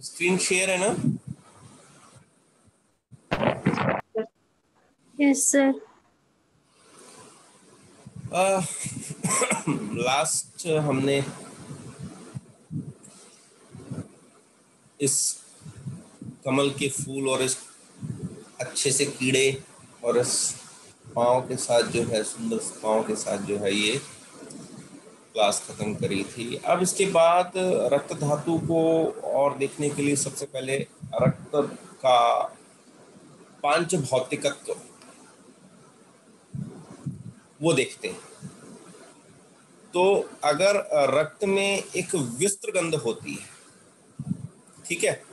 Screen share है ना? Yes sir. Last हमने इस कमल के फूल और इस अच्छे से कीड़े और इस पाँव के साथ जो है, सुंदर पाँव के साथ जो है, ये क्लास खत्म करी थी। अब इसके बाद रक्त धातु को और देखने के लिए सबसे पहले रक्त का पांच भौतिकत्व वो देखते हैं। तो अगर रक्त में एक विस्त्र गंध होती है, ठीक है,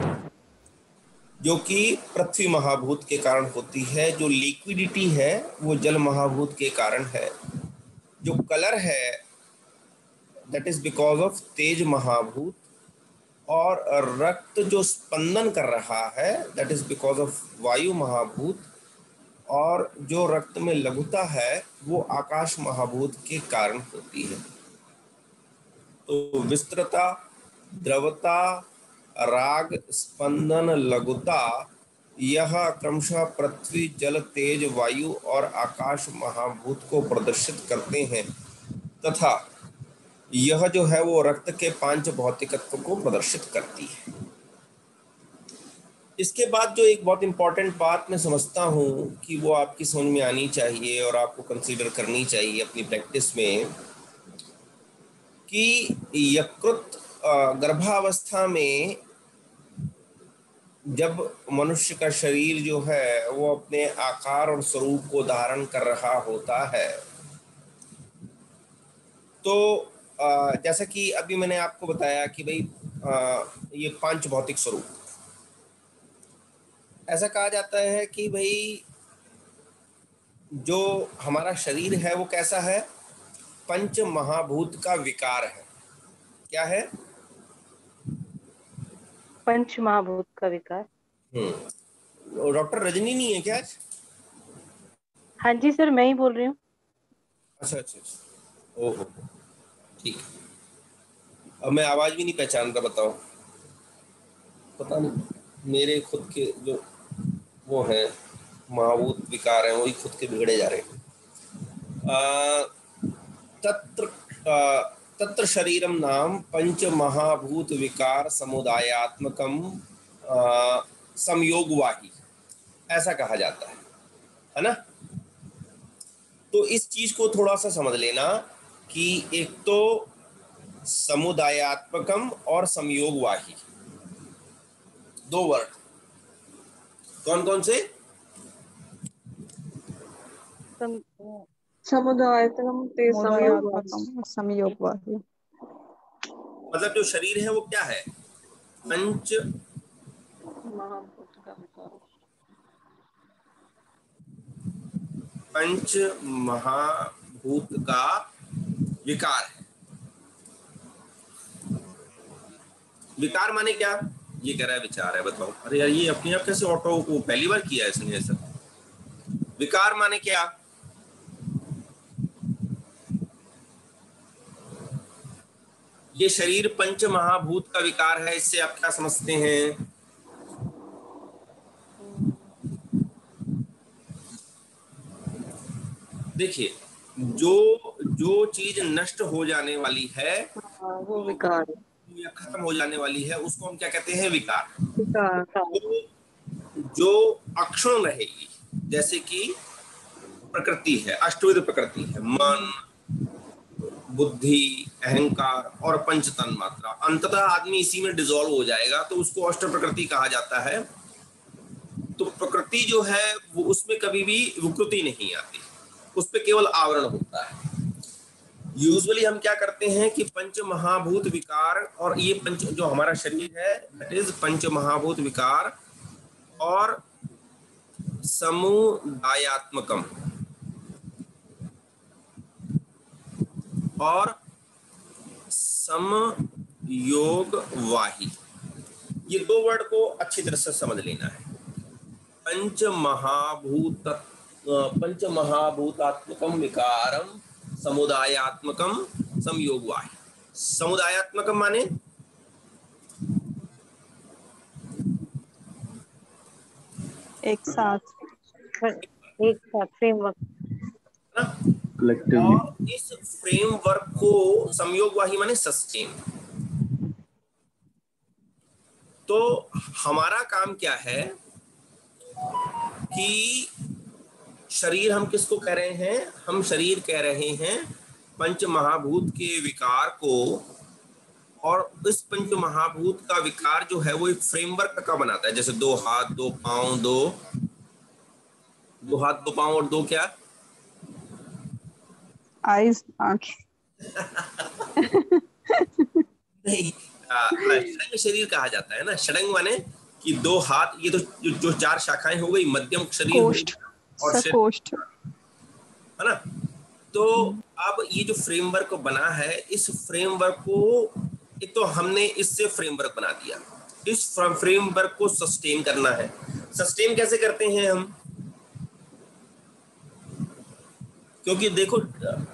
जो कि पृथ्वी महाभूत के कारण होती है, जो लिक्विडिटी है वो जल महाभूत के कारण है, जो कलर है दैट इज बिकॉज ऑफ तेज महाभूत, और रक्त जो स्पंदन कर रहा है दैट इज बिकॉज ऑफ वायु महाभूत, और जो रक्त में लघुता है वो आकाश महाभूत के कारण होती है। तो विस्तृता, द्रवता, राग, स्पंदन, लघुता, यह क्रमशः पृथ्वी, जल, तेज, वायु और आकाश महाभूत को प्रदर्शित करते हैं, तथा यह जो है वो रक्त के पांच भौतिकत्व को प्रदर्शित करती है। इसके बाद जो एक बहुत इंपॉर्टेंट बात मैं समझता हूँ कि वो आपकी समझ में आनी चाहिए और आपको कंसीडर करनी चाहिए अपनी प्रैक्टिस में, कि यकृत गर्भावस्था में जब मनुष्य का शरीर जो है वो अपने आकार और स्वरूप को धारण कर रहा होता है, तो जैसा कि अभी मैंने आपको बताया कि भाई ये पांच भौतिक स्वरूप, ऐसा कहा जाता है कि भाई जो हमारा शरीर है वो कैसा है, पंच महाभूत का विकार है। क्या है? पंच महाभूत का विकार। डॉक्टर रजनी नहीं है क्या आज? हाँ जी सर, मैं ही बोल रही हूँ। अच्छा अच्छा अच्छा, ओहो ठीक। अब मैं आवाज भी नहीं पहचान रहा, बताओ। पता नहीं, मेरे खुद के जो वो है महाभूत विकार हैं वही खुद के बिगड़े जा रहे हैं। तत्र तत्र शरीरम नाम पंच महाभूत विकार समुदायात्मकम संयोगवाही, ऐसा कहा जाता है ना? तो इस चीज को थोड़ा सा समझ लेना कि एक तो समुदायात्मकम और संयोगवाही, दो वर्ड कौन कौन से? समुदायात्मकम ते संयोगवाही। मतलब जो शरीर है वो क्या है? पंच महाभूत का विकार। पंच महाभूत का विकार है। विकार माने क्या? ये कह रहा है विचार है, बताओ। अरे यार ये अपने आप कैसे ऑटो को पहली बार किया है इसने ऐसा? विकार माने क्या? ये शरीर पंच महाभूत का विकार है, इससे आप क्या समझते हैं? देखिए, जो जो चीज नष्ट हो जाने वाली है, वो विकार या खत्म हो जाने वाली है, उसको हम क्या कहते हैं? विकार। विकार। तो जो अक्षुण रहेगी, जैसे कि प्रकृति है, अष्टविध प्रकृति है, मन, बुद्धि, अहंकार और पंच तन्मात्रा, अंततः आदमी इसी में डिसॉल्व हो जाएगा, तो उसको अष्ट प्रकृति कहा जाता है। तो प्रकृति जो है वो, उसमें कभी भी विकृति नहीं आती, उस पर केवल आवरण होता है। यूजुअली हम क्या करते हैं कि पंच महाभूत विकार, और ये पंच जो हमारा शरीर है दैट इज पंच महाभूत विकार और समुदायात्मकम और समयोगवाही, ये दो वर्ड को अच्छी तरह से समझ लेना है। पंच महाभूतात्मकम विकारम समुदायात्मकम समयोगवाही। समुदायात्मकम माने एक साथ फ्रेमवर्क, और इस फ्रेमवर्क को समयोगवाही माने सस्टेन। तो हमारा काम क्या है कि शरीर हम किसको कह रहे हैं? हम शरीर कह रहे हैं पंच महाभूत के विकार को, और इस पंच महाभूत का विकार जो है वो एक फ्रेमवर्क का बनाता है। जैसे दो हाथ, दो पांव, दो हाथ, दो पांव और दो क्या? आईज, आंखें। नहीं, षडंग शरीर कहा जाता है ना। षडंग माने कि दो हाथ, ये तो जो चार शाखाएं हो गई, मध्यम शरीर हो गई और कोष्ठ, है ना। तो अब ये जो फ्रेमवर्क बना है, इस फ्रेमवर्क को एक तो हमने इससे फ्रेमवर्क बना दिया, इस फ्रेमवर्क को सस्टेन करना है। सस्टेन कैसे करते हैं हम? क्योंकि देखो,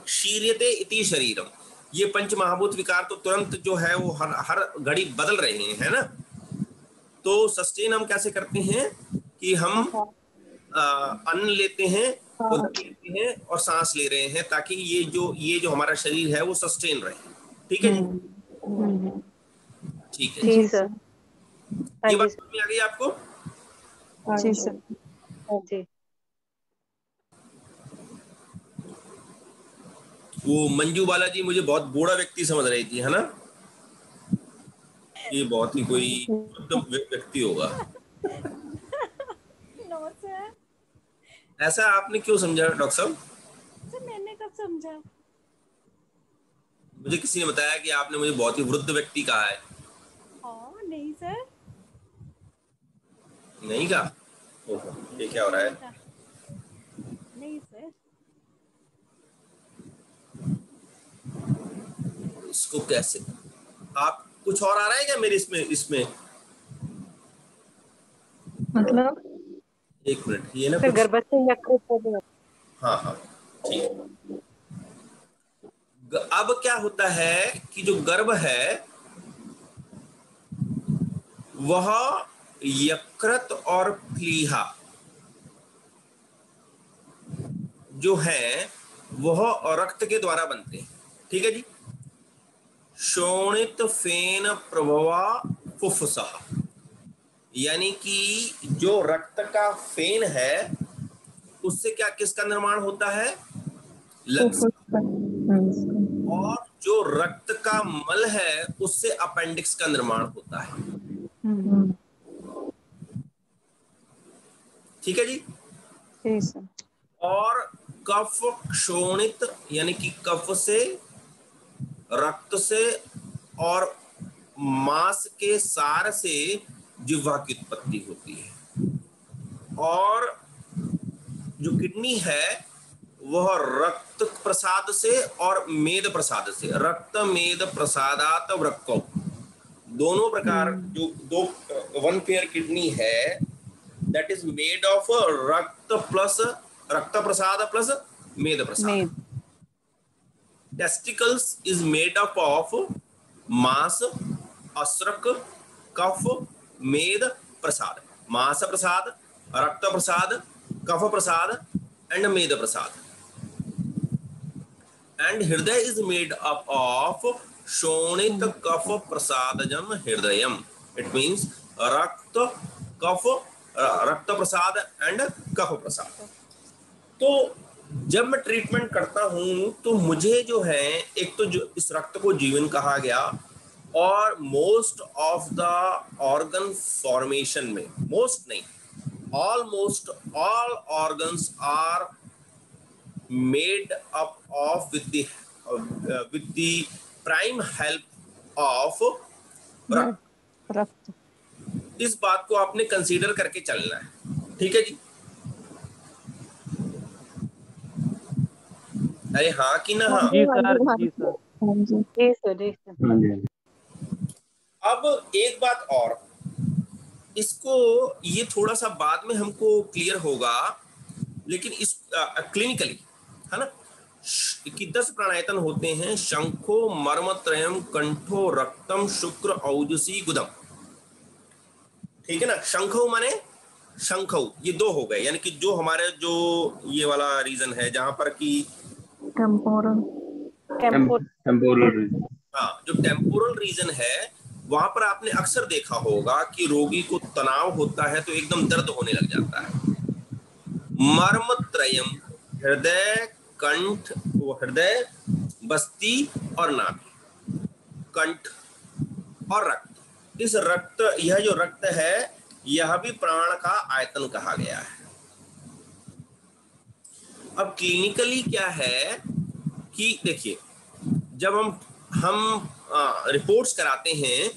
शीर्यते इति शरीरम, ये पंच महाभूत विकार तो तुरंत जो है वो हर घड़ी बदल रहे हैं, है ना। तो सस्टेन हम कैसे करते हैं कि हम अन्न लेते हैं, लेते हैं और सांस ले रहे हैं, ताकि ये जो हमारा शरीर है वो सस्टेन रहे। ठीक है जी? ठीक है जी सर। ये बात समझ में आ गई आपको? जी सर। जी। वो मंजू बालाजी मुझे बहुत बूढ़ा व्यक्ति समझ रही थी, है ना। ये बहुत ही कोई व्यक्ति होगा। No sir. ऐसा आपने क्यों समझा डॉक्टर साहब? सर मैंने कब समझा? मुझे किसी ने बताया कि आपने मुझे बहुत ही वृद्ध व्यक्ति कहा है। नहीं सर। नहीं कहा? ये क्या हो रहा है? नहीं सर। इसको कैसे, आप कुछ और आ रहा है क्या मेरे इसमें मतलब एक मिनट, ये ना कुछ हाँ ठीक। अब क्या होता है कि जो गर्भ है वह यकृत और प्लीहा जो है वह रक्त के द्वारा बनते हैं। ठीक है जी। शोणित फेन प्रभवा फुफ्फुसा, यानी कि जो रक्त का फेन है उससे क्या किसका निर्माण होता है? लंग्स। और जो रक्त का मल है उससे अपेंडिक्स का निर्माण होता है। ठीक है जी। और कफ क्षोणित, यानी कि कफ से, रक्त से और मांस के सार से जिह्वा की उत्पत्ति होती है। और जो किडनी है वह रक्त प्रसाद से और मेद प्रसाद से, रक्त मेद प्रसादात वृक्को, दोनों प्रकार जो दो वन पेयर किडनी है दैट इज मेड ऑफ रक्त प्लस रक्त प्रसाद प्लस मेद प्रसाद। Testicles is made up of मास, असृक, कफ, मेद, प्रसाद। मास प्रसाद, रक्त प्रसाद, कफ प्रसाद एंड मेद प्रसाद। एंड हृदय is made up of Shonit cough प्रसादजम हृदयम। It means रक्त, कफ, रक्त प्रसाद एंड कफ प्रसाद। तो जब मैं ट्रीटमेंट करता हूं तो मुझे जो है, एक तो जो इस रक्त को जीवन कहा गया, और most of the organ formation में, मोस्ट नहीं, almost all organs are made up of with the prime help of रक्त। रक्त। इस बात को आपने कंसीडर करके चलना है, ठीक है जी। अरे हाँ कि ना? हाँ जी सर, जी सर, जी सर, जी सर। अब एक बात और, इसको ये थोड़ा सा बाद में हमको क्लियर होगा, लेकिन इस क्लिनिकली है ना, कि 10 प्राणायतन होते हैं। शंखो मर्मत्रयम कंठो रक्तम शुक्र औजसी गुदम। ठीक है ना? शंखो माने शंखो, ये 2 हो गए, यानी कि जो हमारे जो ये वाला रीजन है जहां पर कि टेम्पोरल टेम्पोरल, हाँ, जो टेम्पोरल रीजन है, वहां पर आपने अक्सर देखा होगा कि रोगी को तनाव होता है तो एकदम दर्द होने लग जाता है। मर्मत्रयम, हृदय, कंठ, हृदय, बस्ती और नाभि, कंठ और रक्त। इस रक्त, यह जो रक्त है, यह भी प्राण का आयतन कहा गया है। अब क्लिनिकली क्या है कि देखिए, जब हम रिपोर्ट्स कराते हैं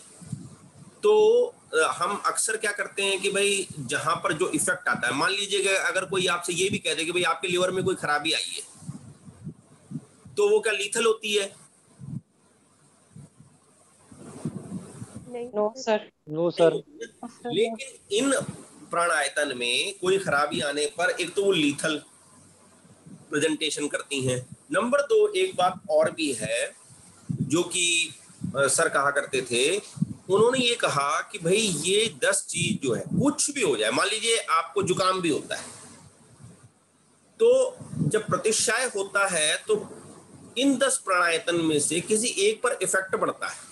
तो हम अक्सर क्या करते हैं कि भाई जहां पर जो इफेक्ट आता है, मान लीजिए अगर कोई आपसे ये भी कह दे कि भाई आपके लिवर में कोई खराबी आई है, तो वो क्या लीथल होती है? No sir. No sir. लेकिन इन प्राणायतन में कोई खराबी आने पर एक तो वो लीथल प्रेजेंटेशन करती हैं। नंबर 2, एक बात और भी है जो कि सर कहा करते थे, उन्होंने ये कहा कि भाई ये 10 चीज जो है, कुछ भी हो जाए, मान लीजिए आपको जुकाम भी होता है, तो जब प्रतिशाय होता है तो इन 10 प्राणायतन में से किसी एक पर इफेक्ट पड़ता है।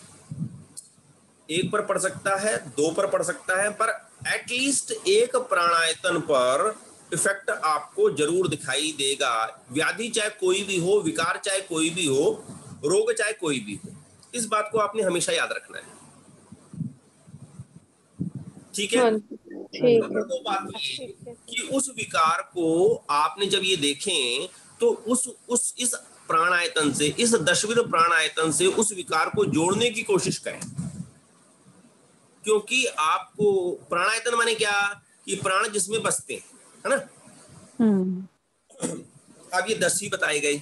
एक पर पड़ सकता है, 2 पर पड़ सकता है, पर एटलीस्ट एक प्राणायतन पर इफेक्ट आपको जरूर दिखाई देगा। व्याधि चाहे कोई भी हो, विकार चाहे कोई भी हो, रोग चाहे कोई भी हो, इस बात को आपने हमेशा याद रखना है। ठीक है? नंबर 2 बात ये कि उस विकार को आपने जब ये देखें तो इस प्राणायतन से, इस दशविध प्राणायतन से उस विकार को जोड़ने की कोशिश करें। क्योंकि आपको प्राणायतन माने क्या, कि प्राण जिसमें बसते हैं, है ना? अब ये 10 ही बताए गए।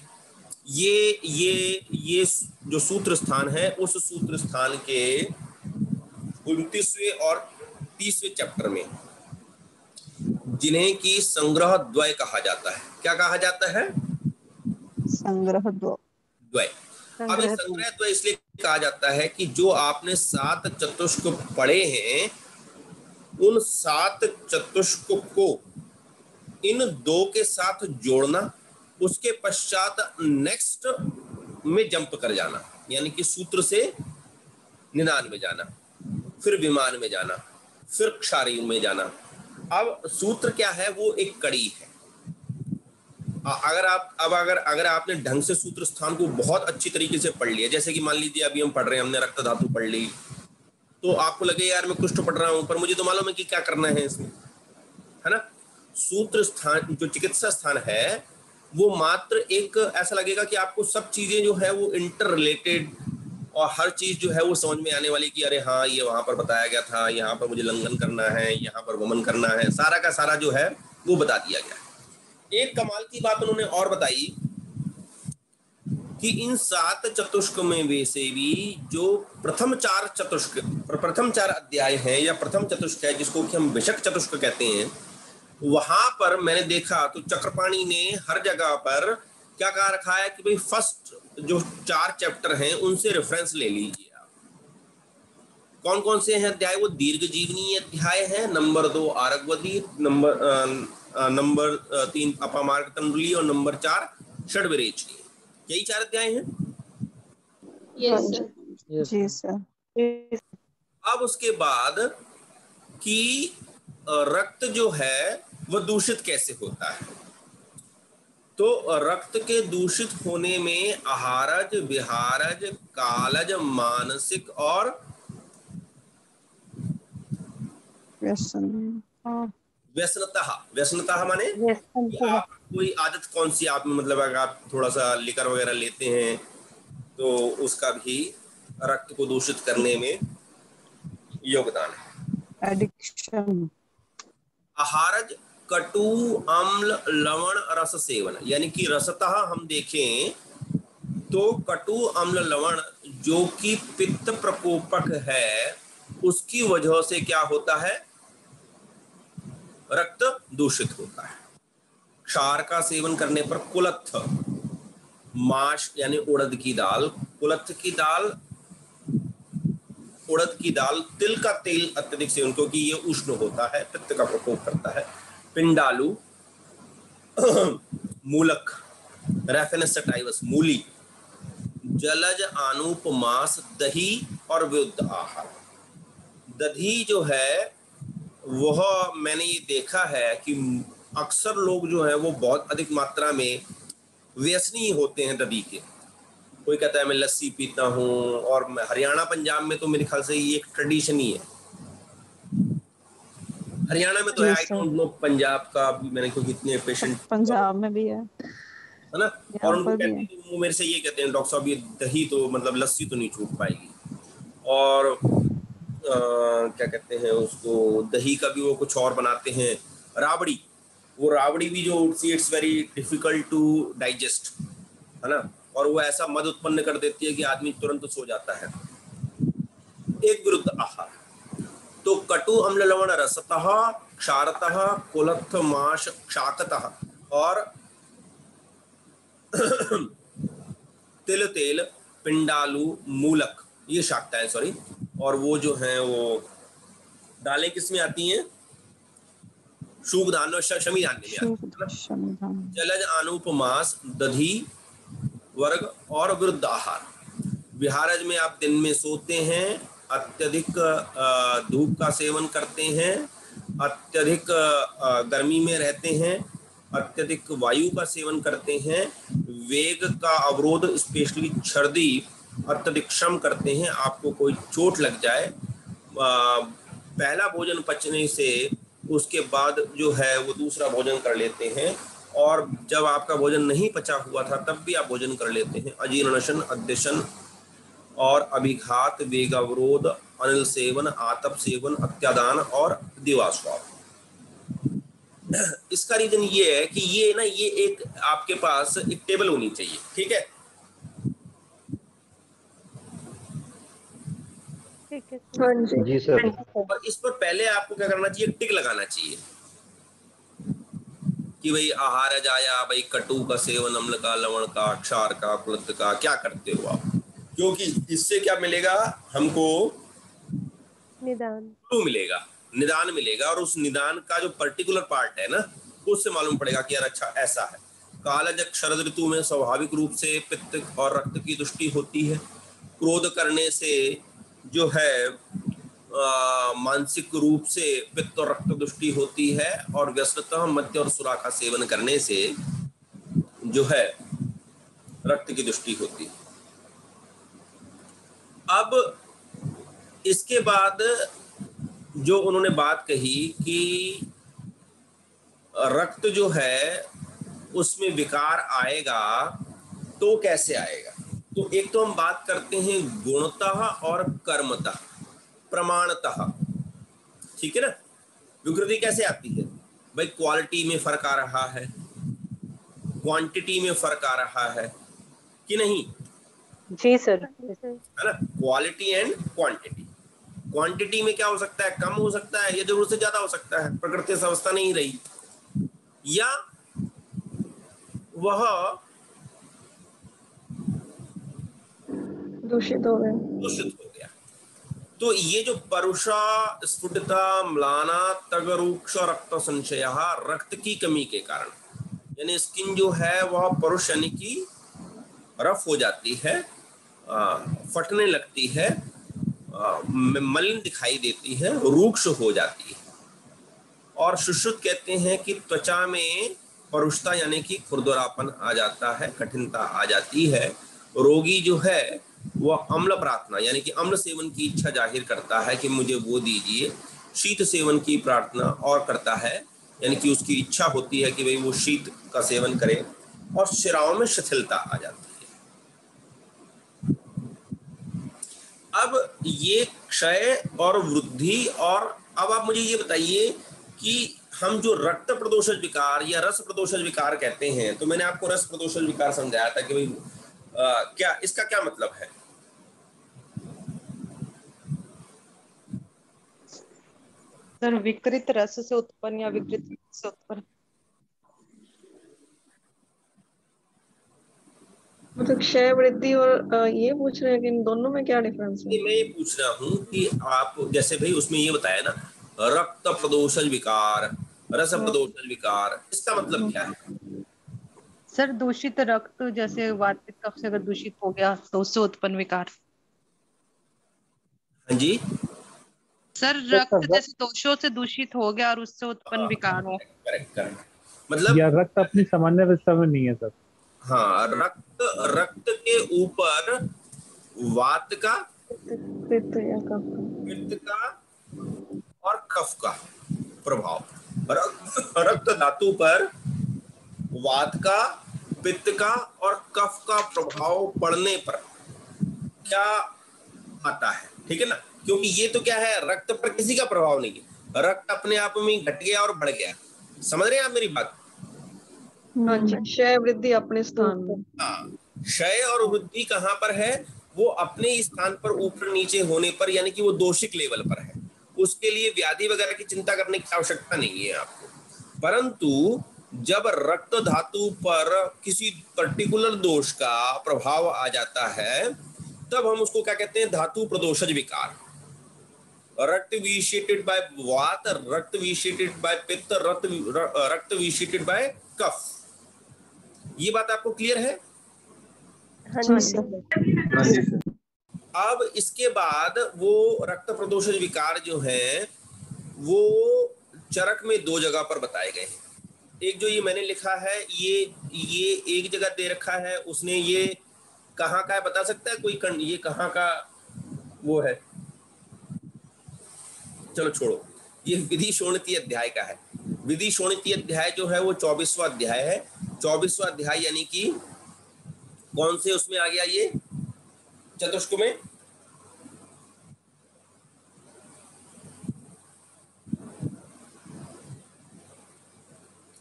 ये जो सूत्र स्थान है, उस सूत्र स्थान के 29वें और 30वें चैप्टर में, जिन्हें की संग्रह द्वय कहा जाता है। क्या कहा जाता है? संग्रह द्वय। अब इस संग्रह द्वय इसलिए कहा जाता है कि जो आपने 7 चतुष्क पढ़े हैं, उन 7 चतुष्क को इन 2 के साथ जोड़ना, उसके पश्चात नेक्स्ट में जंप कर जाना, यानी कि सूत्र से निदान में जाना, फिर विमान में जाना, फिर क्षारी में जाना। अब सूत्र क्या है? वो एक कड़ी है। अगर आपने ढंग से सूत्र स्थान को बहुत अच्छी तरीके से पढ़ लिया, जैसे कि मान लीजिए अभी हम पढ़ रहे हैं, हमने रक्त धातु पढ़ ली, तो आपको लगे यार मैं कुछ तो पढ़ रहा हूं, पर मुझे तो मालूम है कि क्या करना है इसमें, है ना? सूत्र स्थान, जो चिकित्सा स्थान है, वो मात्र एक, ऐसा लगेगा कि आपको सब चीजें जो है वो इंटर रिलेटेड, और हर चीज जो है वो समझ में आने वाली कि अरे हाँ, ये वहां पर बताया गया था, यहाँ पर मुझे लंघन करना है, यहाँ पर वमन करना है, सारा का सारा जो है वो बता दिया गया। एक कमाल की बात उन्होंने और बताई कि इन 7 चतुष्क में वे से भी जो प्रथम 4 अध्याय हैं, या प्रथम चतुष्क है, जिसको कि हम विशक चतुष्क कहते हैं, वहां पर मैंने देखा तो चक्रपाणी ने हर जगह पर क्या कहा रखा है कि भाई फर्स्ट जो 4 चैप्टर हैं उनसे रेफरेंस ले लीजिए आप। कौन कौन से हैं अध्याय? वो दीर्घ जीवनी अध्याय है, नंबर 2 आरगवती, नंबर 3 अपामार्ग तंडुली और नंबर 4 षड्विरेचनी। यही 4 अध्याय हैं। Yes sir. जी सर। अब उसके बाद कि रक्त जो है वह दूषित कैसे होता है, तो रक्त के दूषित होने में आहारज, विहारज, कालज, मानसिक और व्यसनता माने कि आप कोई आदत कौन सी आप में, मतलब अगर आप थोड़ा सा लिकर वगैरह लेते हैं तो उसका भी रक्त को दूषित करने में योगदान है। एडिक्शन। आहारज कटु अम्ल लवण रस सेवन, यानी कि रसतः हम देखें तो कटु अम्ल लवण जो कि पित्त प्रकोपक है, उसकी वजह से क्या होता है? रक्त दूषित होता है। क्षार का सेवन करने पर कुलत्थ, माश यानी उड़द की दाल, कुलत्थ की दाल, उड़द की दाल, तिल का तेल अत्यधिक सेवन, क्योंकि ये उष्ण होता है, पित्त का प्रकोप करता है। पिंडालु, मूलक, रेफेनस सटाइवस, मूली, जलज, आनूप, मांस, दही और विरुद्ध आहार। दही जो है वह मैंने ये देखा है कि अक्सर लोग जो है वो बहुत अधिक मात्रा में व्यसनी होते हैं दही के। कोई कहता है मैं लस्सी पीता हूँ, और हरियाणा पंजाब में तो मेरे ख्याल से ये एक ट्रेडिशन ही है। हरियाणा में तो है, आई डोंट नो पंजाब का भी, मैंने क्योंकि इतने पेशेंट पंजाब में भी है ना, और उनको कहते हैं, वो मेरे से ये कहते हैं डॉक्टर साहब ये दही तो मतलब लस्सी तो नहीं छूट पाएगी, और क्या कहते हैं उसको, दही का भी वो कुछ और बनाते हैं, राबड़ी। वो राबड़ी भी जो it's very difficult to digest, है ना, और वो ऐसा मद उत्पन्न कर देती है कि आदमी तुरंत सो जाता है। एक विरुद्ध आहार तो कटु अम्ल लवण रसतः, क्षारतः, कुलत्थ, माश, शाकतः और तिल तेल, पिंडालु, मूलक, ये शाकता है, सॉरी। और वो जो है वो दालें किस में आती हैं? शुगदान और शमी धान्य में आती है। जलज, आनूप, मांस, दधी वर्ग और विरुद्ध आहार। विहारज में आप दिन में सोते हैं, अत्यधिक धूप का सेवन करते हैं, अत्यधिक गर्मी में रहते हैं, अत्यधिक वायु का सेवन करते हैं, वेग का अवरोध स्पेशली छर्दी अत्यधिक श्रम करते हैं, आपको कोई चोट लग जाए, पहला भोजन पचने से उसके बाद जो है वो दूसरा भोजन कर लेते हैं, और जब आपका भोजन नहीं पचा हुआ था तब भी आप भोजन कर लेते हैं। अजीर्णशन, अद्यशन और अभिघात, वेगावरोध, अनिल सेवन, आतप सेवन, अत्यादान और दिवास्वाप। इसका रीजन ये है कि ये ना, ये एक आपके पास एक टेबल होनी चाहिए, ठीक है? ठीक है जी सर। और इस पर पहले आपको क्या करना चाहिए? टिक लगाना चाहिए कि भाई आहारज आया, भाई कटु का सेवन, अम्ल का, लवण का, क्षार का, कुलत्थ का, क्या करते हो आप? क्योंकि इससे क्या मिलेगा हमको? निदान मिलेगा, निदान मिलेगा, और उस निदान का जो पर्टिकुलर पार्ट है ना, उससे मालूम पड़ेगा कि यार अच्छा ऐसा है। कालज, शरद ऋतु में स्वाभाविक रूप से पित्त और रक्त की तुष्टि होती है। क्रोध करने से जो है मानसिक रूप से पित्त और रक्त तुष्टि होती है, और व्यस्ततः मद्य और सुरा का सेवन करने से जो है रक्त की तुष्टि होती है। अब इसके बाद जो उन्होंने बात कही कि रक्त जो है उसमें विकार आएगा, तो कैसे आएगा? तो एक तो हम बात करते हैं गुणतः और कर्मतः, प्रमाणतः, ठीक है ना? विकृति कैसे आती है भाई? क्वालिटी में फर्क आ रहा है, क्वांटिटी में फर्क आ रहा है कि नहीं? जी सर। है ना, क्वालिटी एंड क्वांटिटी। क्वांटिटी में क्या हो सकता है? कम हो सकता है, या जरूरत से ज्यादा हो सकता है, प्रकृति से अवस्था नहीं रही, या वह दूषित हो गया। दूषित हो गया। तो ये जो परुषा स्फुटता म्लाना तगरूक्ष रक्त संशय, रक्त की कमी के कारण, यानी स्किन जो है वह परुष यानी कि रफ हो जाती है, फटने लगती है, मलिन दिखाई देती है, रूक्ष हो जाती है। और सुश्रुत कहते हैं कि त्वचा में परुषता यानी कि खुरदरापन आ जाता है, कठिनता आ जाती है। रोगी जो है वह अम्ल प्रार्थना यानी कि अम्ल सेवन की इच्छा जाहिर करता है कि मुझे वो दीजिए, शीत सेवन की प्रार्थना और करता है, यानी कि उसकी इच्छा होती है कि भाई वो शीत का सेवन करे, और शिराओं में शिथिलता आ जाती है। अब ये क्षय और वृद्धि, और अब आप मुझे ये बताइए कि हम जो रक्त प्रदोषज विकार या रस प्रदोषज विकार कहते हैं, तो मैंने आपको रस प्रदोषज विकार समझाया था कि भाई क्या इसका क्या मतलब है? सर विकृत रस से उत्पन्न या विकृत रस से उत्पन्न, मतलब क्षय वृद्धि और ये पूछ रहे हैं कि इन दोनों में क्या डिफरेंस है? मैं ये पूछ रहा हूँ कि आप जैसे भाई उसमें ये बताया ना, रक्त प्रदोषज विकार, रस प्रदोषज विकार, इसका मतलब क्या है? सर दूषित रक्त जैसे वातपित्त कफ से अगर दूषित हो गया तो उससे उत्पन्न विकार। हाँ जी, सर रक्त जैसे दोषों से दूषित हो गया और उससे उत्पन्न विकार हो। करेक्ट करेक्ट, मतलब या रक्त अपनी सामान्य अवस्था में नहीं है सर। हाँ, रक्त रक्त के ऊपर वात का, पित्त या कफ का, पित्त का और कफ का प्रभाव, रक्त धातु पर वात का, पित्त का और कफ का प्रभाव पड़ने पर क्या आता है, ठीक है ना? क्योंकि ये तो क्या है, रक्त पर किसी का प्रभाव नहीं है, रक्त अपने आप में घट गया और बढ़ गया। समझ रहे हैं आप मेरी बात? हाँ जी, क्षय वृद्धि अपने स्थान में। हाँ, क्षय और वृद्धि कहाँ पर है? वो अपने स्थान पर ऊपर नीचे होने पर, यानी कि वो दोषिक लेवल पर है। उसके लिए व्याधि वगैरह की चिंता करने की आवश्यकता नहीं है आपको। परंतु जब रक्त धातु पर किसी पर्टिकुलर दोष का प्रभाव आ जाता है, तब हम उसको क्या कहते हैं? धातु प्रदोषज विकार। रक्त विशिटेड बाय वात, रक्त विशिटेड बाय पित्त, रक्त विशिटेड बाय कफ। ये बात आपको क्लियर है? हाँ जी। अब इसके बाद वो रक्त प्रदोषज विकार जो है वो चरक में दो जगह पर बताए गए हैं। एक जो ये मैंने लिखा है, ये एक जगह दे रखा है, उसने ये कहाँ का है बता सकता है कोई? ये कहाँ का वो है? चलो छोड़ो, ये विधि शोणितीय अध्याय का है। विधि शोणितीय अध्याय जो है वो 24वां अध्याय है। 24वां अध्याय यानी कि कौन से उसमें आ गया? ये चतुष्क में,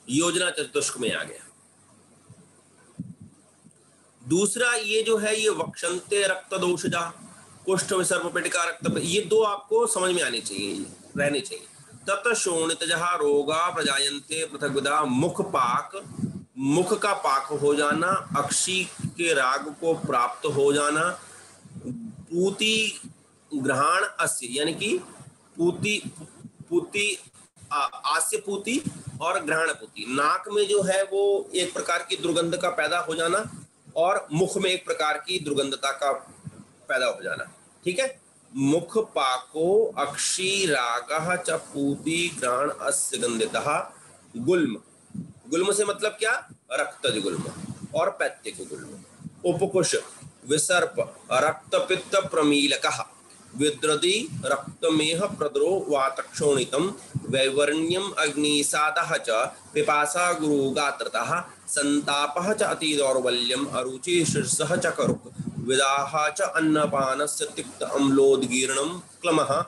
योजना चतुष्क में आ गया। दूसरा ये जो है, ये वक्षंते रक्त दोषजा, कुष्ठ विसर्प पेटिका रक्त, ये दो आपको समझ में आने चाहिए, रहने चाहिए। तत शोणितजः रोगा प्रजायन्ते पृथग्विधा, मुख पाक, मुख का पाक हो जाना, अक्षी के राग को प्राप्त हो जाना, पूति ग्रहण अस्य यानी कि पूति आस्य पूति और ग्रहण पूति, नाक में जो है वो एक प्रकार की दुर्गंध का पैदा हो जाना और मुख में एक प्रकार की दुर्गंधता का पैदा हो जाना, ठीक है? मुख पाको अक्षी रागः च पूति ग्रहण अस्य गंधितः गुल्म, गुल्म से मतलब क्या? रक्तज गुल्म और पैत्तिक गुल्म। उपकुश विसर्प रक्तपित्त प्रमीलकः, विद्रदी रक्तमेह प्रद्रो वातक्षोणितम, वैवर्ण्यम अग्निसादः च पिपासा गुरुगात्रतः, संतापः च अतिदौर्बल्यम अरुचि शीर्षः च करुक्, विदाः च अन्नपानस्य तिक्त अम्लोदगीर्णं क्लमः,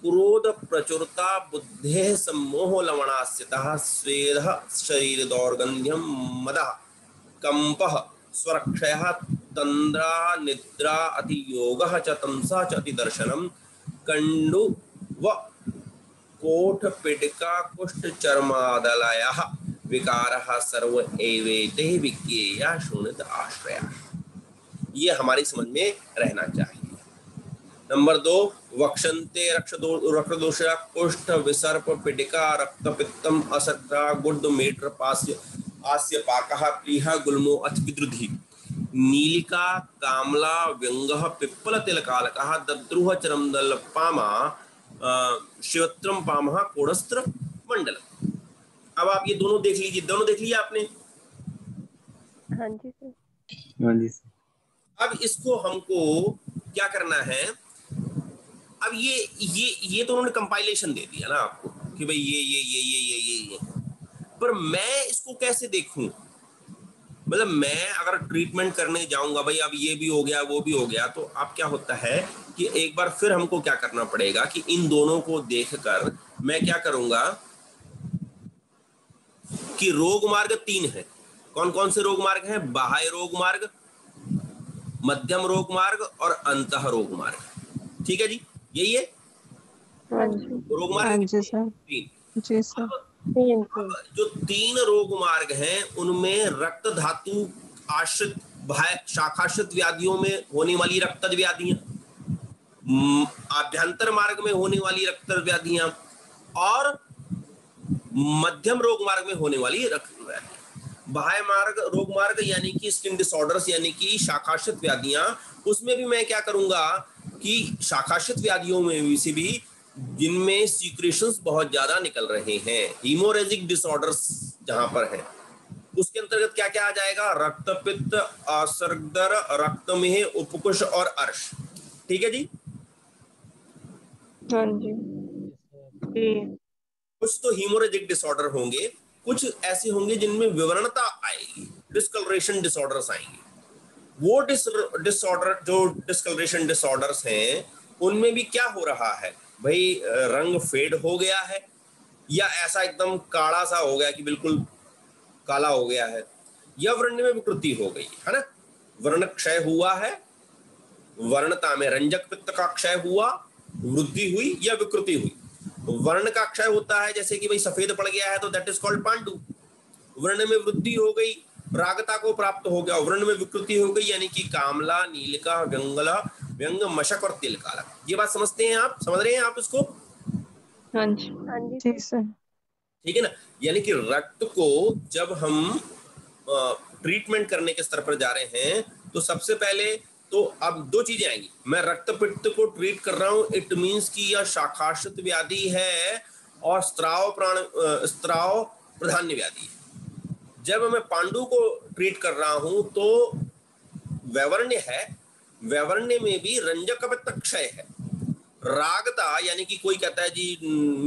क्रोध प्रचुरता बुद्धेः सम्मोह लवणास्यतः, स्वेदः शरीर दौर्गन्ध्यं मदः कंपः स्वरक्षयः, तंद्रा निद्रा अतियोगः च तमसा च अतिदर्शनम्, कंडु व कोठ पिटका कुष्ठ चर्मादलयः, विकारः सर्व एवेते विज्ञेया शोणित आश्रया। ये हमारी समझ में रहना चाहिए। नंबर 2 वक्षन्ते रक्तदोष कुष्ठ विसर्प पिडिका रक्त पित्तम असक्ता गुड मेट्र पास्य आस्य पाकः प्लीहा गुल्मो अथ विद्रुधि नीलिका कामला व्यंगः पिप्पल तिलकालकः दद्रुह चरमदल पामा शिवत्रम पामः कोणस्त्र मंडल। अब आप ये दोनों देख लीजिए, दोनों देख लिया आपने? हाँ जी सर। हाँ जी सर। अब इसको हमको क्या करना है? अब ये तो उन्होंने कंपाइलेशन दे दिया ना आपको कि भाई ये पर मैं इसको कैसे देखूं? मतलब मैं अगर ट्रीटमेंट करने जाऊंगा भाई अब ये भी हो गया वो भी हो गया, तो अब क्या होता है कि एक बार फिर हमको क्या करना पड़ेगा कि इन दोनों को देखकर मैं क्या करूंगा कि रोग मार्ग 3 है। कौन कौन से रोग मार्ग हैं? बाह्य रोग मार्ग, मध्यम रोग मार्ग और अंतः रोग मार्ग। ठीक है जी, यही है रोग मार्ग। जी सर। 3। जी सर। अब जो 3 रोग मार्ग हैं उनमें रक्त धातु आश्रित बाह्य शाखाश्रित व्याधियों में होने वाली रक्तज व्याधियां, आभ्यंतर मार्ग में होने वाली रक्तज व्याधियां और मध्यम रोग मार्ग में होने वाली रक्त व्याधियां। बाह्य मार्ग रोग मार्ग यानी कि स्किन डिसऑर्डर्स यानी कि शाखाश्रित व्याधियां, उसमें भी मैं क्या करूंगा कि शाखाश्रित व्याधियों में भी से भी जिनमें सीक्रेशंस बहुत ज्यादा निकल रहे हैं, हीमोरेजिक डिसऑर्डर्स जहां पर है, उसके अंतर्गत क्या क्या आ जाएगा? रक्तपित्त, असर्गदर, रक्तमेह, उपकुश और अर्श। ठीक है जी। हाँ जी। कुछ तो हीमोरेजिक डिसऑर्डर होंगे, कुछ ऐसे होंगे जिनमें विवरणता आएगी, डिस्कलरेशन डिसऑर्डर्स आएंगे। वो डिसऑर्डर जो डिस्कलरेशन डिसऑर्डर्स हैं उनमें भी क्या हो रहा है भाई? रंग फेड हो गया है या ऐसा एकदम काला सा हो गया कि बिल्कुल काला हो गया है, या वर्ण में विकृति हो गई है ना? वर्ण क्षय हुआ है, वर्णता में रंजक पित्त का क्षय हुआ, वृद्धि हुई या विकृति हुई। वर्ण का क्षय होता है जैसे कि भाई सफेद पड़ गया है तो दैट इज कॉल्ड पांडु। वर्ण में वृद्धि हो गई, रागता को प्राप्त हो गया, वर्ण में विकृति हो गई यानी कि कामला, नीलिका, व्यंग, मशक और तिलकाला। ये बात समझते हैं आप? समझ रहे हैं आप इसको? हाँ जी। हाँ जी सर। ठीक है ना? यानी कि रक्त को जब हम ट्रीटमेंट करने के स्तर पर जा रहे हैं तो सबसे पहले तो अब 2 चीजें आएंगी। मैं रक्तपित्त को ट्रीट कर रहा हूं, इट मींस कि यह शाखाश्रित व्याधि है और स्त्राव प्रधान्य व्याधि है। जब मैं पांडु को ट्रीट कर रहा हूं तो वैवर्ण्य है, वैवर्ण्य में भी रंजक पित्त क्षय है। रागता यानी कि कोई कहता है जी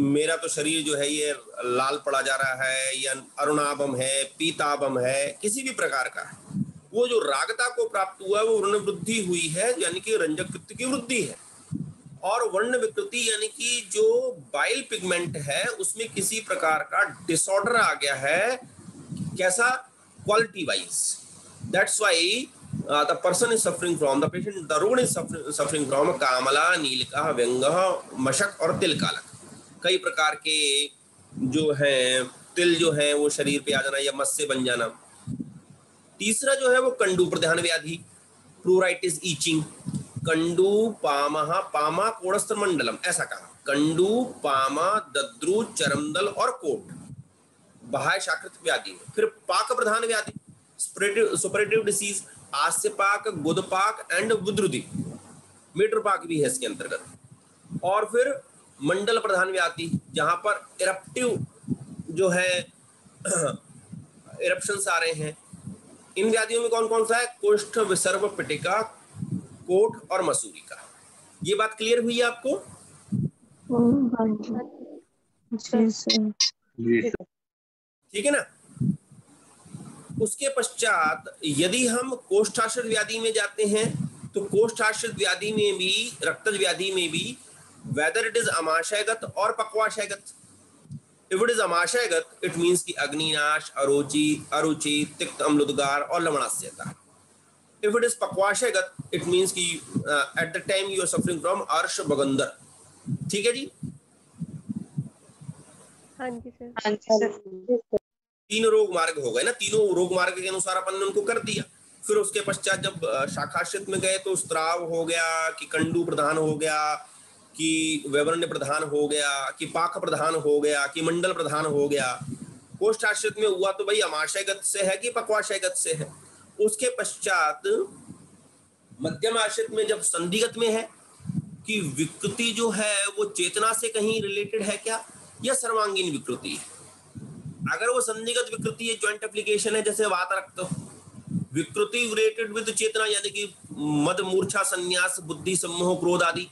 मेरा तो शरीर जो है ये लाल पड़ा जा रहा है या अरुणाभम है, पीताभम है, किसी भी प्रकार का है, वो जो रागता को प्राप्त हुआ है वो वर्ण वृद्धि हुई है यानी कि रंजक पित्त की वृद्धि है। और वर्ण विकृति यानी कि जो बाइल पिगमेंट है उसमें किसी प्रकार का डिसऑर्डर आ गया है। कैसा? Quality wise. That's why the person is suffering from, the patient, the रुग्ण is suffering from कामला, नीलिका, व्यंग, मशक और तिलकालक। कई प्रकार के जो हैं तिल जो है वो शरीर पे आ जाना या मस से बन जाना। तीसरा जो है वो कंडू प्रधान व्याधि, प्लूराइटिस, ईचिंग। कंडू पामा, पामा कोणस्त्र मंडलम, ऐसा कहा। कंडू, पामा, दद्रु, चरमदल और कोट बाह्य शाकृत व्याधि। फिर पाक प्रधान व्याधि, सुपरेटिव डिसीज, आस्यपाक, गुदपाक एंड विद्रुधि, मीटरपाक भी है इसके अंतर्गत। और फिर मंडल प्रधान व्याधि जहां पर इरप्टिव जो है इरप्शंस आ रहे हैं। इन व्याधियों में कौन कौन सा है? कुष्ठ, विसर्प, पिटिका, कोट और मसूरिका। ये बात क्लियर हुई आपको? ठीक है ना? उसके पश्चात यदि हम कोष्ठाश्रित व्याधि में जाते हैं तो कोष्ठाश्रित व्याधि में भी, रक्तज व्याधि में भी, वेदर इट इज अमाशयगत और पक्वाशयगत। इफ इट इज अमाशयगत इट मींस कि अग्निनाश, अरुचि, तिक्त अम्लुदगार और लवणास्यता। इफ इट इज पक्वाशयगत इट मींस कि at the time you are suffering from अर्श बगंदर। ठीक है जी? हाँ जी सर। 3 रोग मार्ग हो गए ना, तीनों रोग मार्ग के अनुसार अपन ने उनको कर दिया। फिर उसके पश्चात जब शाखाश्रित में गए तो स्त्राव हो गया कि कंडू प्रधान हो गया कि वैवरण्य प्रधान हो गया कि पाक प्रधान हो गया कि मंडल प्रधान हो गया। कोष्ठाश्रित में हुआ तो भाई अमाशयगत से है कि पक्वाशयगत से है। उसके पश्चात मध्यम आश्रित में जब संधिगत में है कि विकृति जो है वो चेतना से कहीं रिलेटेड है क्या या सर्वांगीण विकृति है। अगर वो संधिगत विकृति है, ज्वाइंट एप्लीकेशन है, जैसे वात रक्त, विकृति रिलेटेड विद चेतना यानी कि मद मूर्छा संन्यास बुद्धि सम्मोह क्रोध आदि,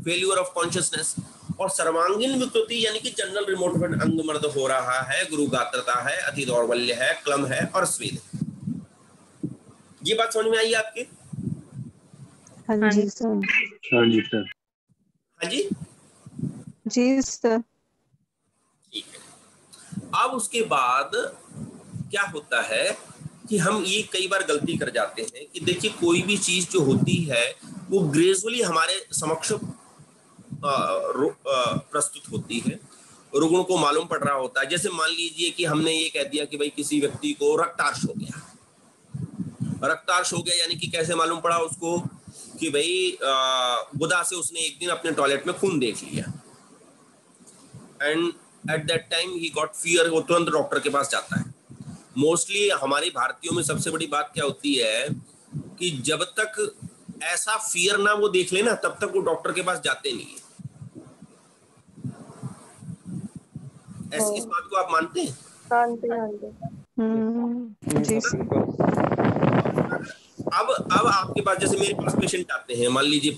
फेल्यूर ऑफ कॉन्शियसनेस, और सर्वांगीण विकृति यानी कि जनरल रिमोट अंग मर्द हो रहा है, गुरु गात्रता है, अति दौर्बल्य है, क्लम है और स्वेद। ये बात समझ में आई आपके? हाँ जी सर। हाँ जी सर। हाँ जी जी सर। ठीक है। अब उसके बाद क्या होता है कि हम ये कई बार गलती कर जाते हैं कि देखिए कोई भी चीज जो होती है वो ग्रेजुअली हमारे समक्ष प्रस्तुत होती है, रुग्ण को मालूम पड़ रहा होता है। जैसे मान लीजिए कि हमने ये कह दिया कि भाई किसी व्यक्ति को रक्तार्श हो गया। रक्तार्श हो गया यानी कि कैसे मालूम पड़ा उसको कि भाई गुदा से उसने एक दिन अपने टॉयलेट में खून देख लिया and at that time he got fear, वो तुरंत डॉक्टर के पास जाता है। मोस्टली हमारी भारतीयों में सबसे बड़ी बात क्या होती है कि जब तक ऐसा फियर ना वो देख लेना तब तक वो डॉक्टर के पास जाते नहीं है। इस बात को आप मानते हैं? जी सर। अब आपके पास जैसे मेरे पास पेशेंट आते हैं, मान लीजिए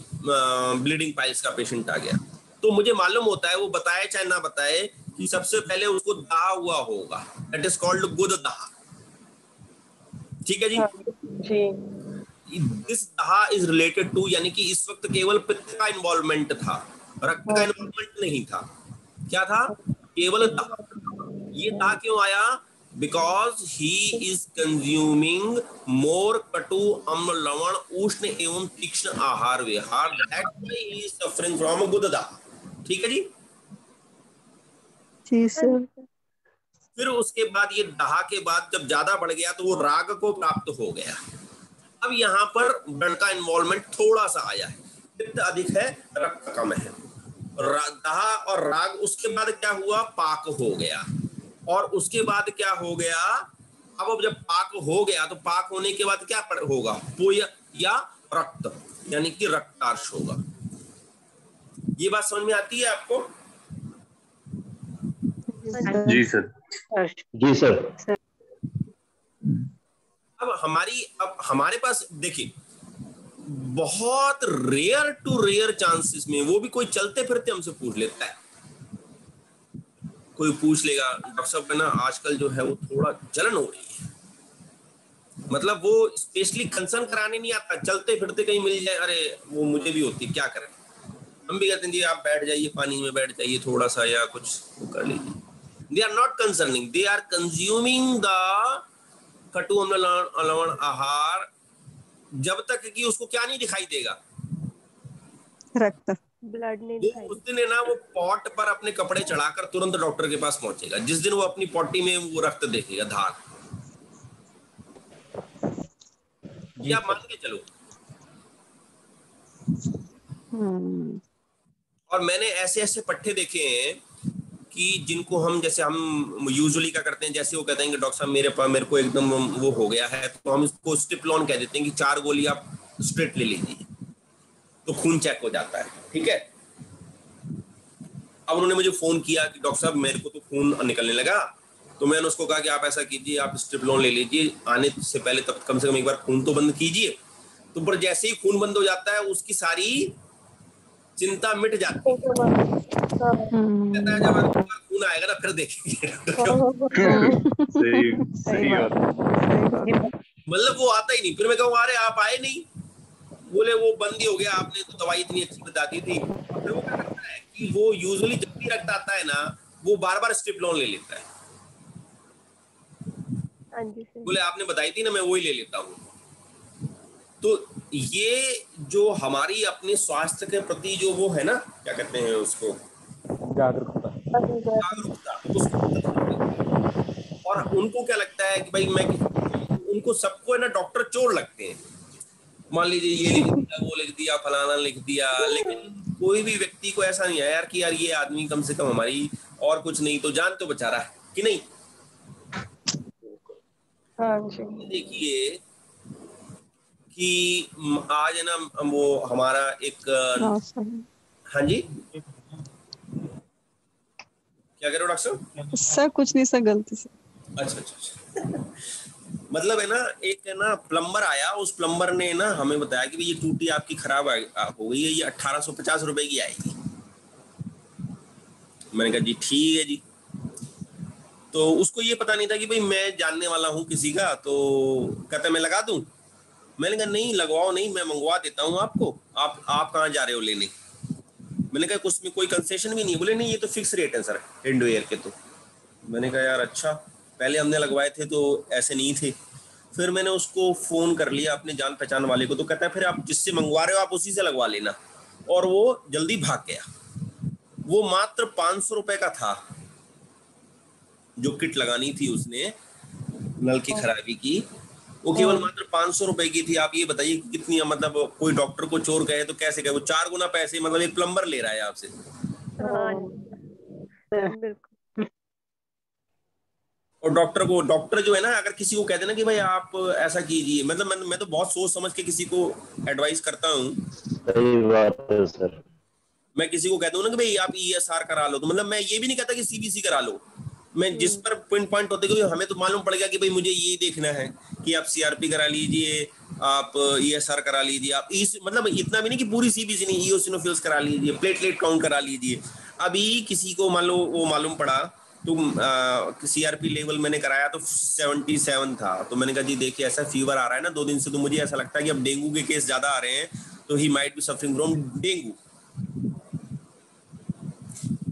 ब्लीडिंग पाइल्स का पेशेंट आ गया, तो मुझे मालूम होता है वो बताए चाहे ना बताए कि सबसे पहले उसको दाह हुआ होगा, दैट इज कॉल्ड गुद दाह। ठीक है जी? दिस दाह इज रिलेटेड टू, यानी कि इस वक्त केवल पित्त का इन्वॉल्वमेंट था, रक्त का इन्वॉल्वमेंट नहीं था। क्या था? केवल दाह। ये दाह क्यों आया? Because he is consuming more कटु अम्ल लवण उष्ण एवं तीक्ष्ण आहार विहार, that's why he is suffering from गुद दाह। ठीक है जी? जी सर। फिर उसके बाद ये दाह के बाद जब ज्यादा बढ़ गया तो वो राग को प्राप्त हो गया। अब यहाँ पर ब्लड का इन्वॉल्वमेंट थोड़ा सा आया है, पित्त अधिक है, रक्त कम है। दाह और राग, उसके बाद क्या हुआ? पाक हो गया। और उसके बाद क्या हो गया? अब जब पाक हो गया तो पाक होने के बाद क्या होगा? पोय या रक्त, यानी कि रक्तार्श होगा। ये बात समझ में आती है आपको? जी सर। जी सर। अब हमारे पास देखिए बहुत रेयर टू रेयर चांसेस में, वो भी कोई चलते फिरते हमसे पूछ लेता है। कोई पूछ लेगा डॉक्टर साहब ना आजकल जो है वो थोड़ा जलन हो रही है, मतलब वो स्पेशली कंसर्न कराने नहीं आता, चलते फिरते कहीं मिल जाए, अरे वो मुझे भी होती है, क्या करें? हम भी कहते हैं जी आप बैठ जाइए, पानी में बैठ जाइए थोड़ा सा या कुछ कर लीजिए। They are not concerning, they are consuming the कटु अम्ल लवण आहार जब तक कि उसको क्या नहीं दिखाई देगा? रक्त, ब्लड नहीं वो दिखाई। उस दिन है ना वो पॉट पर अपने कपड़े चढ़ाकर तुरंत डॉक्टर के पास पहुंचेगा जिस दिन वो अपनी पॉटी में वो रक्त देखेगा, धार। ये आप मान के चलो। और मैंने ऐसे ऐसे पट्टे देखे हैं कि जिनको हम, जैसे हम यूजुअली क्या करते हैं, जैसे वो कहते हैं कि डॉक्टर साहब मेरे को एकदम वो हो गया है, तो हम इसको स्टिप्लॉन कह देते हैं कि 4 गोली आप स्ट्रेट ले लीजिए तो खून चेक हो जाता है। ठीक है? अब उन्होंने मुझे फोन किया कि डॉक्टर साहब मेरे को तो खून निकलने लगा, तो मैंने उसको कहा कि आप ऐसा कीजिए, आप स्टिप्लॉन ले लीजिए, आने से पहले तब कम से कम एक बार खून तो बंद कीजिए। तो पर जैसे ही खून बंद हो जाता है उसकी सारी चिंता मिट जाती है। जब खून आएगा ना फिर देखेंगे। सही बात। मतलब वो आता ही नहीं। फिर मैं कहूँ अरे आप आए नहीं, बोले वो बंद ही हो गया, आपने तो दवाई इतनी अच्छी बता दी थी। फिर वो क्या करता है कि वो यूजुअली जब भी रक्त आता है ना वो बार बार स्टिप्लॉन ले लेता है। बोले आपने बताई थी ना, मैं वही ले लेता हूँ। तो ये जो हमारी अपने स्वास्थ्य के प्रति जो वो है ना, क्या कहते हैं उसको, जागरूकता, और उनको क्या लगता है कि भाई मैं उनको सबको है ना डॉक्टर चोर लगते हैं। मान लीजिए ये लिख दिया, वो लिख दिया, फलाना लिख दिया, लेकिन कोई भी व्यक्ति को ऐसा नहीं है यार कि यार ये आदमी कम से कम हमारी और कुछ नहीं तो जान तो बचा रहा है कि नहीं। हाँ जी। देखिए कि आज है ना वो हमारा एक हाँ जी क्या कह रहे हो डॉक्टर साहब? सर कुछ नहीं सर, गलती से। अच्छा मतलब है ना एक है ना प्लम्बर आया, उस प्लम्बर ने ना हमें बताया कि ये टूटी आपकी खराब हो गई है, ये 1850 रुपए की आएगी। मैंने कहा जी ठीक है जी। तो उसको ये पता नहीं था कि भाई मैं जानने वाला हूँ किसी का, तो कहता मैं लगा दूं। मैंने कहा नहीं लगवाओ नहीं, मैं मंगवा देता हूँ आपको। आप कहाँ जा रहे हो लेने? मैंने कहा उसमें कोई कंसेशन भी नहीं है। बोले नहीं ये तो फिक्स रेट है सर हैंडवेयर के। तो मैंने कहा यार अच्छा, पहले हमने लगवाए थे तो ऐसे नहीं थे। फिर मैंने उसको फोन कर लिया अपने जान पहचान वाले को, तो कहता है फिर आप जिससे मंगवा रहे हो आप उसी से लगवा लेना। और वो जल्दी भाग गया। वो मात्र 500 रुपए का था जो किट लगानी थी उसने नल की खराबी की, वो केवल मात्र 500 रुपए की थी। आप ये बताइए कि कितनी, मतलब कोई डॉक्टर को चोर कहे तो कैसे कहे? वो 4 गुना पैसे मतलब एक प्लम्बर ले रहा है आपसे। और डॉक्टर जो है ना, अगर किसी को कहते ना कि भाई आप ऐसा कीजिए, मतलब मैं तो बहुत सोच समझ के किसी को एडवाइस करता हूँ। सही बात है सर। मैं किसी को कहता हूँ ना कि भाई आप ESR करा लो, तो मतलब मैं ये भी नहीं कहता कि CBC करा लो। मैं जिस पर पॉइंट होते कि हमें तो मालूम पड़ गया कि भाई मुझे ये देखना है कि आप CRP करा लीजिए, आप ESR करा लीजिए, आप मतलब इतना भी नहीं कि पूरी CBC नहीं, eosinophils करा लीजिए, प्लेटलेट काउंट करा लीजिए। अभी किसी को मान लो वो मालूम पड़ा तो CRP लेवल मैंने कराया तो 77 था। तो मैंने कहा जी देखिए ऐसा फीवर आ रहा है ना 2 दिन से, तो मुझे ऐसा लगता है कि अब डेंगू के केस ज्यादा आ रहे हैं, तो he might be suffering from dengue.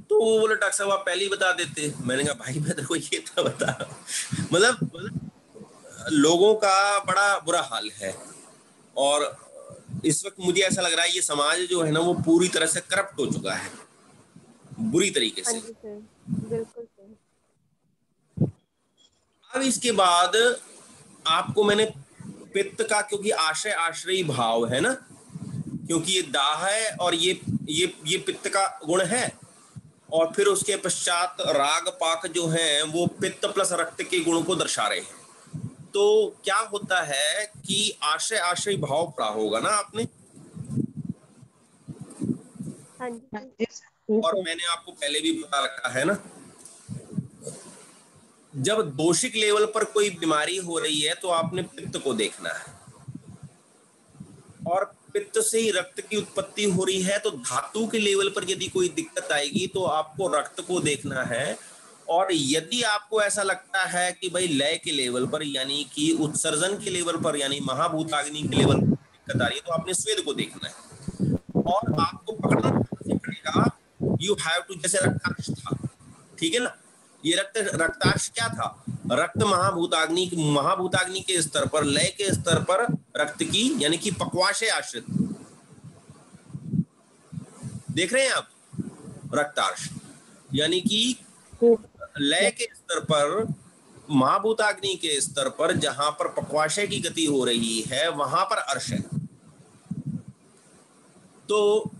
तो वो बोले डॉक्टर साहब आप पहले ही बता देते। मैंने कहा भाई मैं तेरे को ये था बता। मतलब लोगों का बड़ा बुरा हाल है। और इस वक्त मुझे ऐसा लग रहा है ये समाज जो है ना वो पूरी तरह से करप्ट हो चुका है, बुरी तरीके से। बिल्कुल सही। अब इसके बाद आपको मैंने पित्त का, क्योंकि आश्रय आश्रयी भाव है ना, क्योंकि ये दाह है और ये पित्त का गुण है। और फिर उसके पश्चात राग पाक जो है वो पित्त प्लस रक्त के गुण को दर्शा रहे हैं। तो क्या होता है कि आश्रय आश्रयी भाव पढ़ा होगा ना आपने, हाँ जी। और मैंने आपको पहले भी बता रखा है ना, जब दोषिक लेवल पर कोई बीमारी हो रही है तो आपने पित्त को देखना है। और पित्त से ही रक्त की उत्पत्ति हो रही है, तो धातु के लेवल पर यदि कोई दिक्कत आएगी तो आपको रक्त को देखना है। और यदि आपको ऐसा लगता है कि भाई लय के लेवल पर यानी कि उत्सर्जन के लेवल पर यानी महाभूताग्नि के लेवल पर दिक्कत आ रही है तो आपने स्वेद को देखना है। और आपको पकड़ना पड़ेगा, यू हैव टू, जैसे रक्ताक्ष था, ठीक है ना, ये रक्ताक्ष क्या था? रक्त महाभूताग्नि के स्तर पर, लय के स्तर पर रक्त की यानी कि पक्वाशय आश्रित, देख रहे हैं आप, रक्ताक्ष यानी कि लय के स्तर पर, महाभूताग्नि के स्तर पर जहां पर पक्वाशय की गति हो रही है वहां पर अर्श है। तो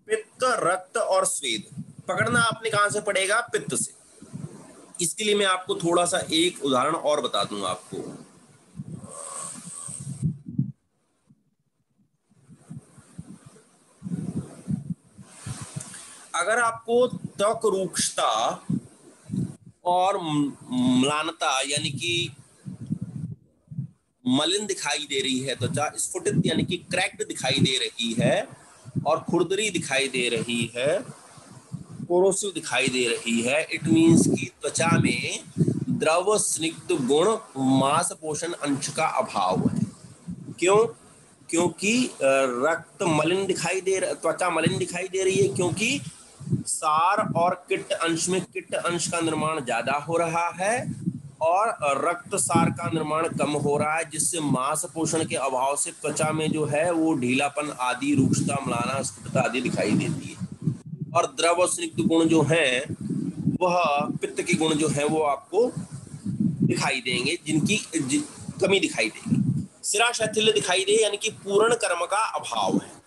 पित्त, रक्त और स्वेद पकड़ना आपने कहां से पड़ेगा? पित्त से। इसके लिए मैं आपको थोड़ा सा एक उदाहरण और बता दूंगा आपको। अगर आपको त्वक रूक्षता और म्लानता यानी कि मलिन दिखाई दे रही है, त्वचा स्फुटित यानी कि क्रैक्ड दिखाई दे रही है, और खुरदरी दिखाई दे रही है, कोरोसिव दिखाई दे रही है, इट मींस कि त्वचा में द्रव स्निग्ध गुण मांस पोषण अंश का अभाव है। क्यों? क्योंकि रक्त मलिन दिखाई दे रहा, त्वचा मलिन दिखाई दे रही है क्योंकि सार और किट अंश में किट अंश का निर्माण ज्यादा हो रहा है और रक्त सार का निर्माण कम हो रहा है, जिससे मांस पोषण के अभाव से त्वचा में जो है वो ढीलापन आदि, रूक्षता, म्लाना, स्फुटता आदि दिखाई देती है। और द्रव स्निग्ध गुण जो हैं वह पित्त के गुण जो है वो आपको दिखाई देंगे, जिनकी कमी दिखाई देगी। सिरा शैथिल्य दिखाई दे यानी कि पूर्ण कर्म का अभाव है।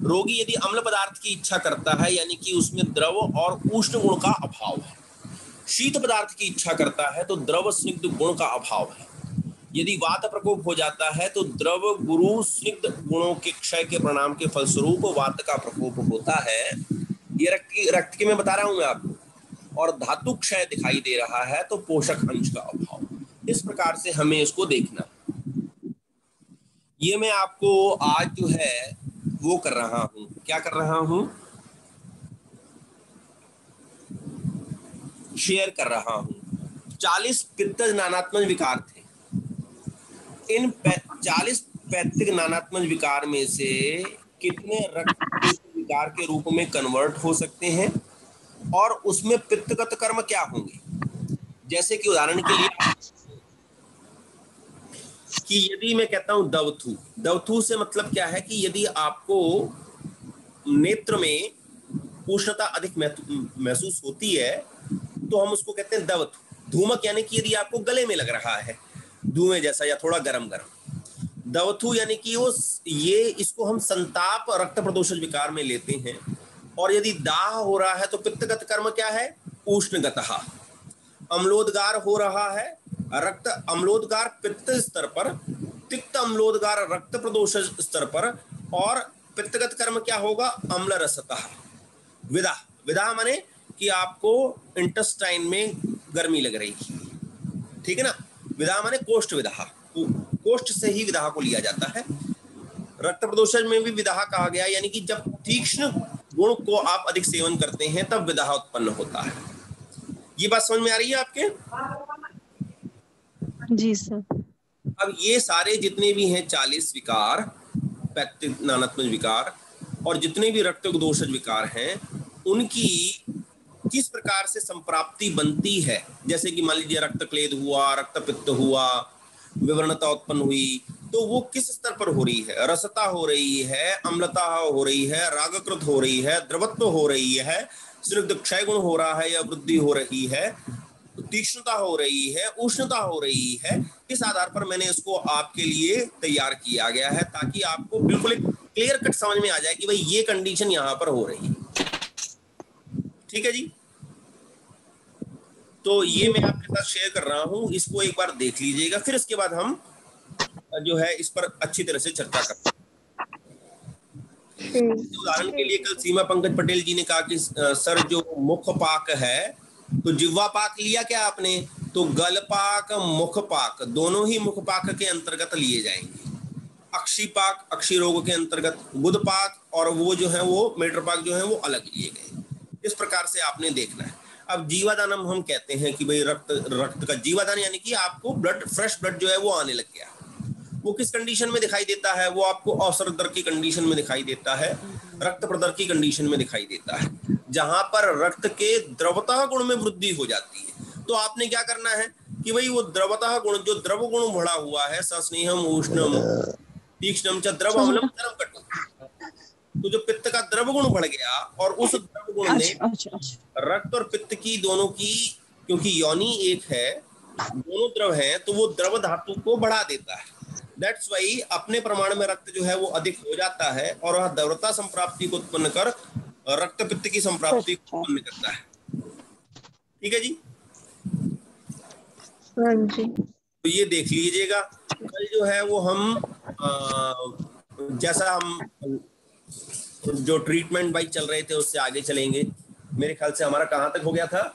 रोगी यदि अम्ल पदार्थ की इच्छा करता है यानी कि उसमें द्रव और उष्ण गुण का अभाव है। शीत पदार्थ की इच्छा करता है तो द्रव स्निग्ध गुण का अभाव है। यदि वात प्रकोप हो जाता है तो द्रव गुरु स्निग्ध गुणों के क्षय के परिणाम के फलस्वरूप वात का प्रकोप होता है। ये रक्त के मैं बता रहा हूं मैं आपको। और धातु क्षय दिखाई दे रहा है तो पोषक अंश का अभाव। इस प्रकार से हमें इसको देखना। ये मैं आपको आज जो है वो कर रहा हूं, क्या कर रहा हूं, शेयर कर रहा हूं। 40 पित्तज नानात्मज विकार थे। इन 40 पैतृक नानात्मज विकार में से कितने रक्त विकार के रूप में कन्वर्ट हो सकते हैं और उसमें पित्तगत कर्म क्या होंगे। जैसे कि उदाहरण के लिए कि यदि मैं कहता हूं दवथु, दवथु से मतलब क्या है कि यदि आपको नेत्र में उष्णता अधिक महसूस होती है तो हम उसको कहते हैं दवथु। धूमक यानी कि यदि आपको गले में लग रहा है धुएं जैसा या थोड़ा गरम गरम। दवथु यानी कि वो ये इसको हम संताप रक्त प्रदोषज विकार में लेते हैं। और यदि दाह हो रहा है तो पित्तगत कर्म क्या है, उष्णगतः। अम्लोदगार हो रहा है, रक्त अम्लोदगार पित्त स्तर पर, तिक्त अम्लोदगार रक्त प्रदोषज स्तर पर। और पित्तगत कर्म क्या होगा, अम्ल रसतः। विदा, विदा माने कि आपको इंटेस्टाइन में गर्मी लग रही है, ठीक है ना। विदा माने कोष्ठ विदाह, कोष्ठ से ही विदाह को लिया जाता है। रक्त प्रदोषज में भी विदाह कहा गया, यानी कि जब तीक्ष्ण गुण को आप अधिक सेवन करते हैं तब विदाह उत्पन्न होता है। ये बात समझ में आ रही है आपके? जी सर। अब ये सारे जितने भी हैं 40 विकार, पैतृक नानात्मज विकार और जितने भी रक्त दोषज विकार हैं, उनकी किस प्रकार से संप्राप्ति बनती है। जैसे कि मान लीजिए रक्त क्लेद हुआ, रक्त पित्त हुआ, विवरणता उत्पन्न हुई, तो वो किस स्तर पर हो रही है। रसता हो रही है, अम्लता हो रही है, रागकृत हो रही है, द्रवत्व हो रही है, स्निग्ध क्षय गुण हो रहा है या वृद्धि हो रही है, तीक्ष्णता हो रही है, उष्णता हो रही है। इस आधार पर मैंने इसको आपके लिए तैयार किया गया है ताकि आपको बिल्कुल एक क्लियर कट समझ में आ जाए कि भाई ये कंडीशन यहाँ पर हो रही है। ठीक है जी। तो ये मैं आपके साथ शेयर कर रहा हूं, इसको एक बार देख लीजिएगा, फिर इसके बाद हम जो है इस पर अच्छी तरह से चर्चा करते हैं। उदाहरण के लिए कल सीमा पंकज पटेल जी ने कहा कि सर जो मुख पाक है तो जिह्वा पाक लिया क्या आपने, तो गल पाक मुख पाक दोनों ही मुख पाक के अंतर्गत लिए जाएंगे। अक्षी पाक अक्षी रोग के अंतर्गत, गुद पाक और वो जो है वो मेटर पाक जो है वो अलग लिए गए। इस प्रकार से आपने देखना है। अब जीवादानम हम कहते हैं कि भाई रक्त का जीवादान यानी कि आपको ब्लड, फ्रेश ब्लड जो है वो आने लग गया। वो किस कंडीशन में दिखाई देता है, वो आपको अवसर दर की कंडीशन में दिखाई देता है, रक्त प्रदर की कंडीशन में दिखाई देता है, जहां पर रक्त के द्रवता गुण में वृद्धि हो जाती है। तो आपने क्या करना है कि भाई वो द्रवता गुण, जो द्रव गुण बढ़ा हुआ है, सस्नेहम उष्णम तीक्ष्णम च द्रव अम्लम तरम कटु, तो जो पित्त का द्रव गुण बढ़ गया और उस द्रव गुण ने रक्त और पित्त की दोनों की, क्योंकि योनि एक है, दोनों द्रव हैं, तो वो द्रव धातु को बढ़ा देता है। दैट्स वाई अपने प्रमाण में रक्त जो है वो अधिक हो जाता है और वह द्रवता संप्राप्ति को उत्पन्न कर रक्त पित्त की संप्राप्ति को उत्पन्न करता है। ठीक है जी। हाँ जी। तो ये देख लीजिएगा। कल जो है वो हम जैसा हम जो ट्रीटमेंट वाइज चल रहे थे उससे आगे चलेंगे। मेरे ख्याल से हमारा कहाँ तक हो गया था,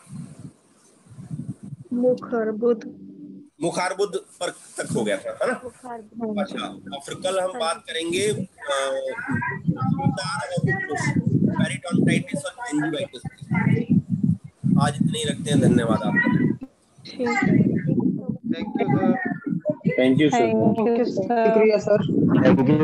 मुखारबुद्ध पर तक हो गया था, है ना। अच्छा, और फिर कल हम बात करेंगे पेरिटोनिटिस और जिंजिवाइटिस। आज इतने ही रखते हैं। धन्यवाद आपका। Thank you sir. Thank you sir. शुक्रिया सर। Thank you.